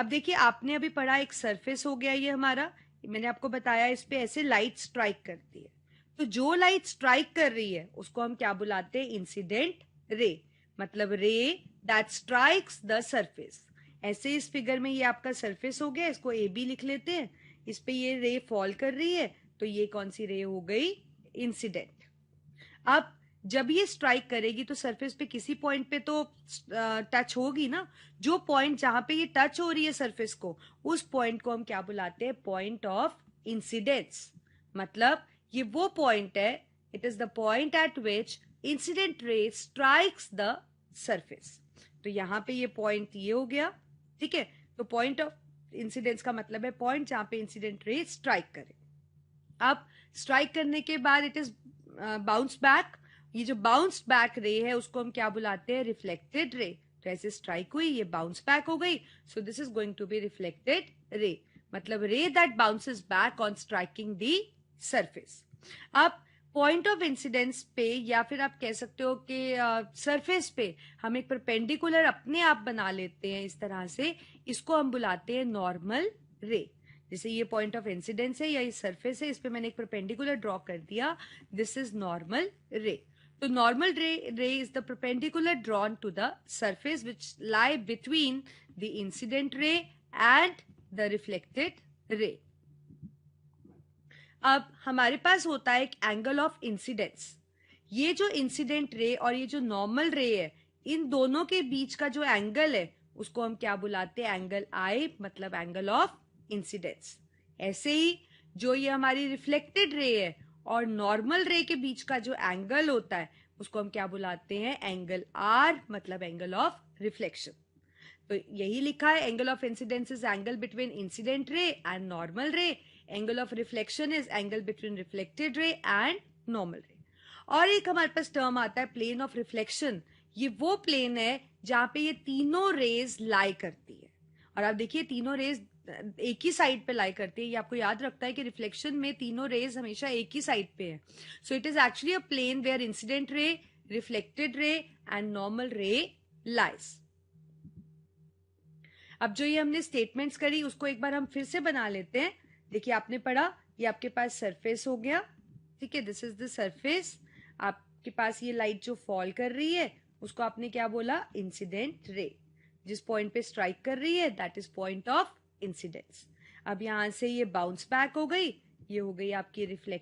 अब देखिए आपने अभी पढ़ा एक सरफेस हो गया ये हमारा, मैंने आपको बताया इस पे ऐसे लाइट स्ट्राइक करती है। तो जो लाइट स्ट्राइक कर रही है उसको हम क्या बुलाते हैं? इंसिडेंट रे, मतलब ray that strikes the surface. ऐसे इस फिगर में ये आपका सरफेस हो गया, इसको ए बी लिख लेते हैं। इस पे ये रे फॉल कर रही है, तो ये कौन सी रे हो गई? इंसिडेंट। अब जब ये स्ट्राइक करेगी तो सरफेस पे किसी पॉइंट पे तो टच होगी ना। जो पॉइंट जहां पे ये टच हो रही है सरफेस को, उस पॉइंट को हम क्या बुलाते हैं? Point of incidence. मतलब ये वो पॉइंट है, it is the point eight which incident ray strikes the surface. तो यहां पे ये पॉइंट ये हो गया, ठीक है। तो पॉइंट ऑफ इंसिडेंस का मतलब है पॉइंट जहां पे इंसिडेंट रे स्ट्राइक करे। अब स्ट्राइक करने के बाद इट इज बाउंस बैक। ये जो बाउंस बैक रे है उसको हम क्या बुलाते हैं? Reflected ray. तो ऐसे स्ट्राइक हुई, ये बाउंस बैक हो गई, so this is going to be reflected ray, मतलब ray that bounces back on striking the surface. अब पॉइंट ऑफ इंसिडेंस पे, या फिर आप कह सकते हो कि सरफेस पे हम एक परपेंडिकुलर अपने आप बना लेते हैं इस तरह से, इसको हम बुलाते हैं नॉर्मल रे। जैसे ये पॉइंट ऑफ इंसिडेंस है या ये सरफेस है, इस पे मैंने एक परपेंडिकुलर ड्रॉ कर दिया, दिस इज नॉर्मल रे। तो normal ray is the perpendicular drawn to the surface which lie between the incident ray and the reflected ray. अब हमारे पास होता है एक एंगल ऑफ इंसिडेंस। ये जो इंसिडेंट रे और ये जो नॉर्मल रे है, इन दोनों के बीच का जो एंगल है उसको हम क्या बुलाते हैं? एंगल आई, मतलब एंगल ऑफ इंसिडेंस। ऐसे ही जो ये हमारी रिफ्लेक्टेड रे है और नॉर्मल रे के बीच का जो एंगल होता है उसको हम क्या बुलाते हैं? एंगल आर, मतलब एंगल ऑफ रिफ्लेक्शन। तो यही लिखा है, angle of incidence is angle between incident ray and normal ray, angle of reflection is angle between reflected ray and normal ray. और एक हमारे पास टर्म आता है प्लेन ऑफ रिफ्लेक्शन। ये वो प्लेन है जहां पे ये तीनों रेज लाई करती है। और आप देखिए तीनों रेज एक ही साइड पे लाई करती है। ये आपको याद रखता है कि रिफ्लेक्शन में तीनों रेज हमेशा एक ही साइड पे है। So it is actually a plane where incident ray, reflected ray and normal ray lies. अब जो ये हमने स्टेटमेंट्स करी उसको एक बार हम फिर से बना लेते हैं। देखिए आपने पढ़ा, ये आपके पास सरफेस हो गया, ठीक है, दिस इज द सरफेस। आपके पास ये लाइट जो फॉल कर रही है उसको आपने क्या बोला? Incident ray. जिस पॉइंट पे स्ट्राइक कर रही है that is point of incidence. अब यहां से ये बाउंस बैक हो गई, ये हो गई आपकी रिफ्लेक्ट